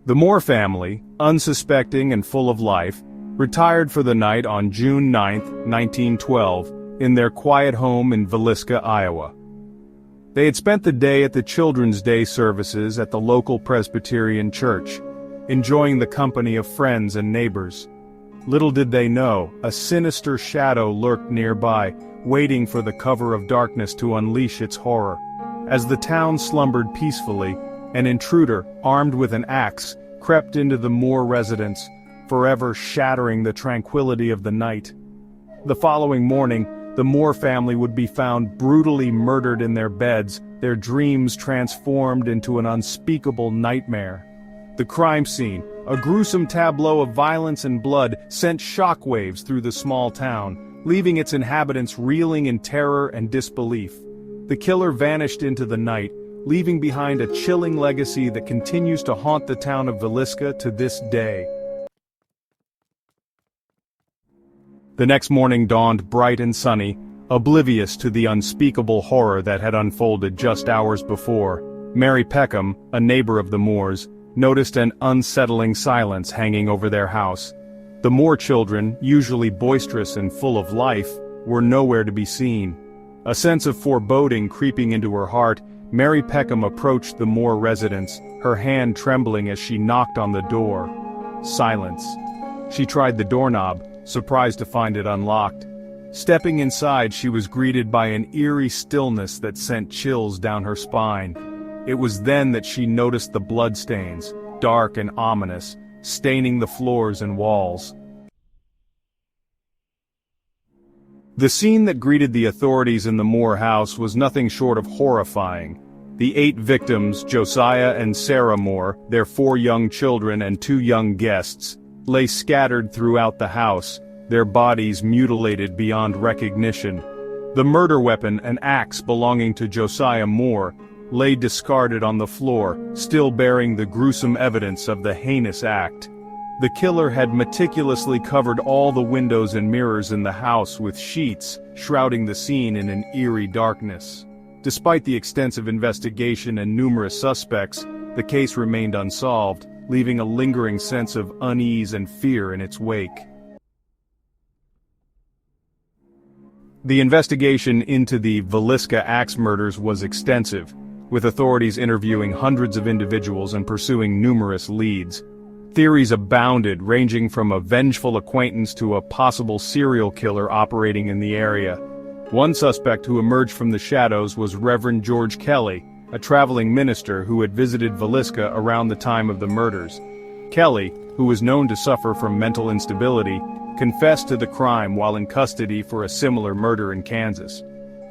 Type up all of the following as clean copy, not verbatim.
The Moore family, unsuspecting and full of life, retired for the night on June 9, 1912, in their quiet home in Villisca, Iowa. They had spent the day at the Children's Day services at the local Presbyterian church, enjoying the company of friends and neighbors. Little did they know, a sinister shadow lurked nearby, waiting for the cover of darkness to unleash its horror. As the town slumbered peacefully, an intruder, armed with an axe, crept into the Moore residence, forever shattering the tranquility of the night. The following morning, the Moore family would be found brutally murdered in their beds, their dreams transformed into an unspeakable nightmare. The crime scene, a gruesome tableau of violence and blood, sent shockwaves through the small town, leaving its inhabitants reeling in terror and disbelief. The killer vanished into the night, leaving behind a chilling legacy that continues to haunt the town of Villisca to this day. The next morning dawned bright and sunny, oblivious to the unspeakable horror that had unfolded just hours before. Mary Peckham, a neighbor of the Moores, noticed an unsettling silence hanging over their house. The Moore children, usually boisterous and full of life, were nowhere to be seen. A sense of foreboding creeping into her heart, Mary Peckham approached the Moore residence, her hand trembling as she knocked on the door. Silence. She tried the doorknob, surprised to find it unlocked. Stepping inside, she was greeted by an eerie stillness that sent chills down her spine. It was then that she noticed the bloodstains, dark and ominous, staining the floors and walls. The scene that greeted the authorities in the Moore house was nothing short of horrifying. The 8 victims, Josiah and Sarah Moore, their 4 young children and 2 young guests, lay scattered throughout the house, their bodies mutilated beyond recognition. The murder weapon, an axe belonging to Josiah Moore, lay discarded on the floor, still bearing the gruesome evidence of the heinous act. The killer had meticulously covered all the windows and mirrors in the house with sheets, shrouding the scene in an eerie darkness. Despite the extensive investigation and numerous suspects, the case remained unsolved, leaving a lingering sense of unease and fear in its wake. The investigation into the Villisca axe murders was extensive, with authorities interviewing hundreds of individuals and pursuing numerous leads. Theories abounded, ranging from a vengeful acquaintance to a possible serial killer operating in the area. One suspect who emerged from the shadows was Reverend George Kelly, a traveling minister who had visited Villisca around the time of the murders. Kelly, who was known to suffer from mental instability, confessed to the crime while in custody for a similar murder in Kansas.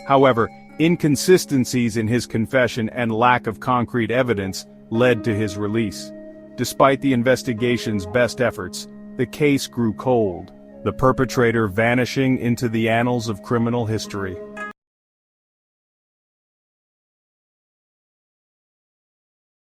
However, inconsistencies in his confession and lack of concrete evidence led to his release. Despite the investigation's best efforts, the case grew cold, the perpetrator vanishing into the annals of criminal history.